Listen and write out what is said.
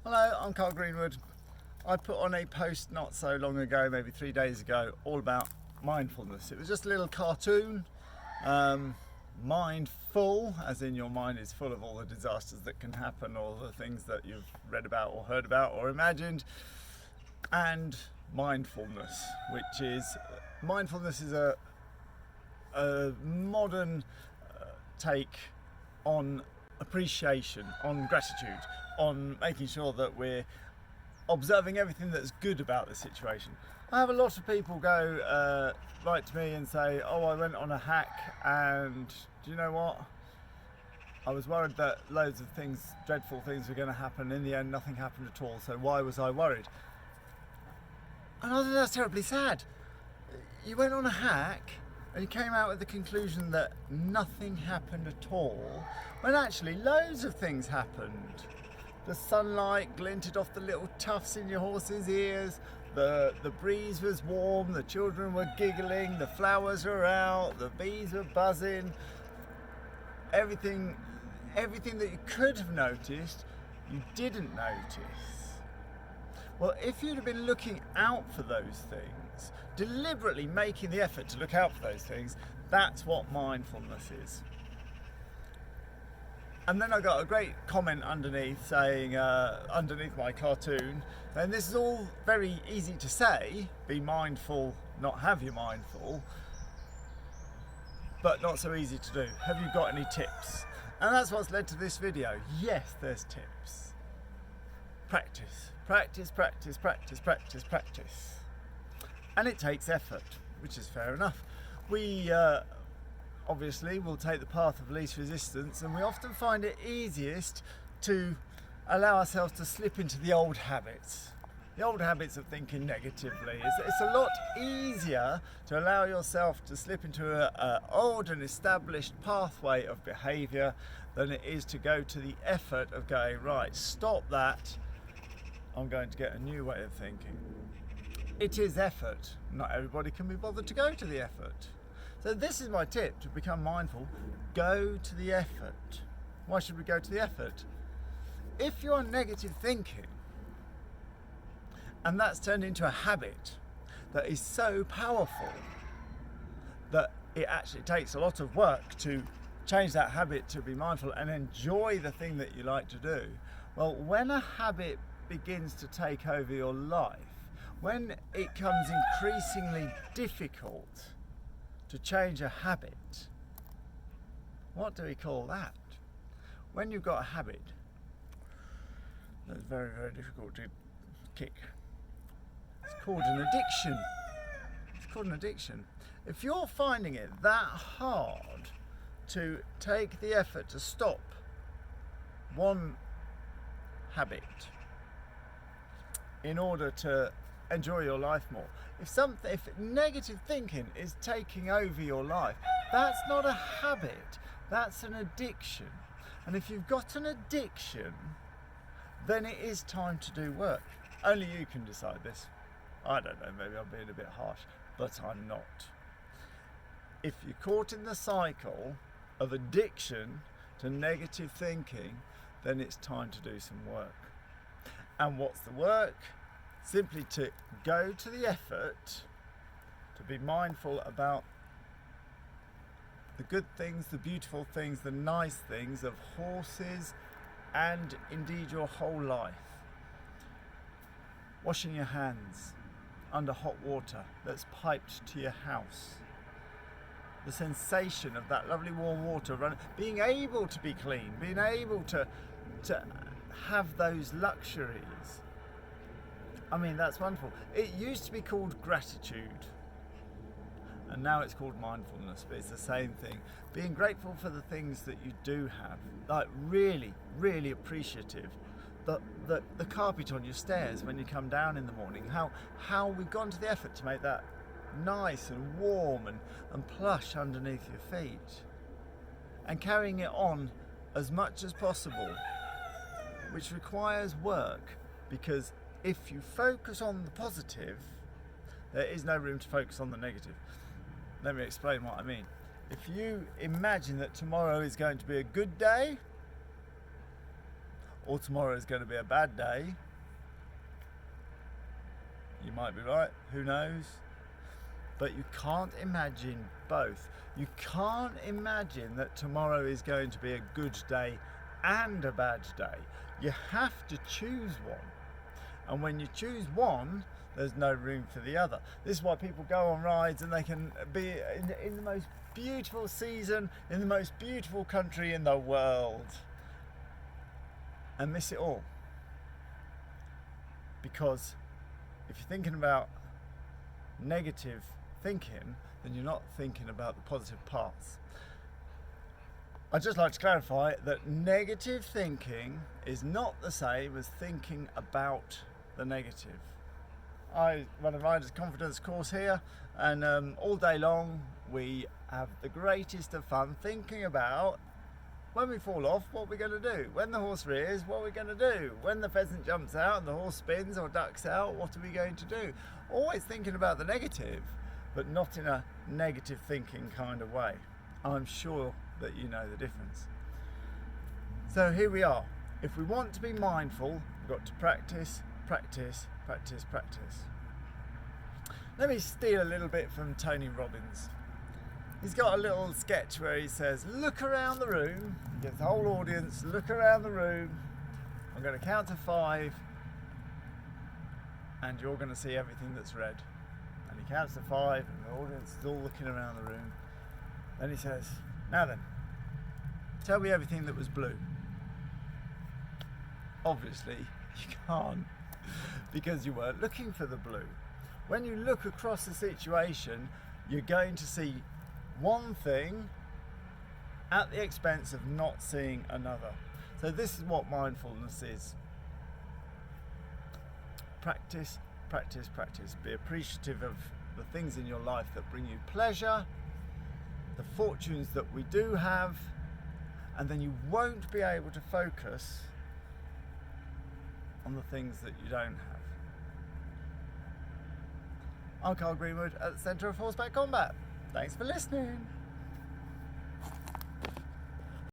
Hello, I'm Karl Greenwood. I put on a post not so long ago, maybe 3 days ago, all about mindfulness. It was just a little cartoon, mindful, as in your mind is full of all the disasters that can happen, all the things that you've read about or heard about or imagined, and mindfulness, which is a modern take on appreciation, on gratitude, on making sure that we're observing everything that's good about the situation. I have a lot of people write to me and say, oh, I went on a hack and do you know what? I was worried that loads of things, dreadful things were going to happen. In the end, nothing happened at all. So why was I worried? And I think that's terribly sad. You went on a hack and you came out with the conclusion that nothing happened at all, when actually loads of things happened. The sunlight glinted off the little tufts in your horse's ears, the breeze was warm, the children were giggling, the flowers were out, the bees were buzzing. Everything that you could have noticed, you didn't notice. Well, if you'd have been looking out for those things, deliberately making the effort to look out for those things, that's what mindfulness is. And then I got a great comment underneath saying, underneath my cartoon, and this is all very easy to say, be mindful, not have you mindful, but not so easy to do. Have you got any tips? And that's what's led to this video. Yes, there's tips. Practice, practice, practice, practice, practice, practice. And it takes effort, which is fair enough. We obviously we'll take the path of least resistance, and we often find it easiest to allow ourselves to slip into the old habits of thinking negatively. It's a lot easier to allow yourself to slip into an old and established pathway of behaviour than it is to go to the effort of going, right, stop that, I'm going to get a new way of thinking. It is effort. Not everybody can be bothered to go to the effort. So this is my tip to become mindful. Go to the effort. Why should we go to the effort? If you're negative thinking, and that's turned into a habit that is so powerful that it actually takes a lot of work to change that habit to be mindful and enjoy the thing that you like to do. Well, when a habit begins to take over your life, when it comes increasingly difficult to change a habit, what do we call that? When you've got a habit that's very, very difficult to kick, it's called an addiction. It's called an addiction. If you're finding it that hard to take the effort to stop one habit in order to enjoy your life more, if negative thinking is taking over your life, that's not a habit, that's an addiction. And if you've got an addiction, then it is time to do work. Only you can decide this. I don't know, maybe I'm being a bit harsh, but I'm not. If you're caught in the cycle of addiction to negative thinking, then it's time to do some work. And what's the work? Simply to go to the effort to be mindful about the good things, the beautiful things, the nice things of horses and indeed your whole life. Washing your hands under hot water that's piped to your house. The sensation of that lovely warm water running, being able to be clean, being able to have those luxuries. I mean, that's wonderful. It used to be called gratitude, and now it's called mindfulness, but it's the same thing. Being grateful for the things that you do have, like really, really appreciative. The carpet on your stairs when you come down in the morning, how we've gone to the effort to make that nice and warm and plush underneath your feet, and carrying it on as much as possible, which requires work, because if you focus on the positive, there is no room to focus on the negative. Let me explain what I mean. If you imagine that tomorrow is going to be a good day, or tomorrow is going to be a bad day. You might be right, who knows? But you can't imagine both. You can't imagine that tomorrow is going to be a good day and a bad day. You have to choose one. And when you choose one, there's no room for the other. This is why people go on rides and they can be in the most beautiful season, in the most beautiful country in the world, and miss it all. Because if you're thinking about negative thinking, then you're not thinking about the positive parts. I'd just like to clarify that negative thinking is not the same as thinking about the negative. I run a rider's confidence course here, and all day long we have the greatest of fun thinking about when we fall off, what we're going to do. When the horse rears, what we're going to do. When the pheasant jumps out and the horse spins or ducks out, what are we going to do? Always thinking about the negative, but not in a negative thinking kind of way. I'm sure that you know the difference. So here we are. If we want to be mindful, we've got to practice, practice, practice, practice. Let me steal a little bit from Tony Robbins. He's got a little sketch where he says, look around the room, he gets the whole audience, look around the room, I'm going to count to 5 and you're going to see everything that's red. And he counts to 5 and the audience is all looking around the room. Then he says, now then, tell me everything that was blue. Obviously you can't, because you weren't looking for the blue. When you look across the situation, you're going to see one thing at the expense of not seeing another. So this is what mindfulness is. Practice, practice, practice. Be appreciative of the things in your life that bring you pleasure, the fortunes that we do have, and then you won't be able to focus on the things that you don't have. I'm Karl Greenwood at the Centre of Horseback Combat. Thanks for listening.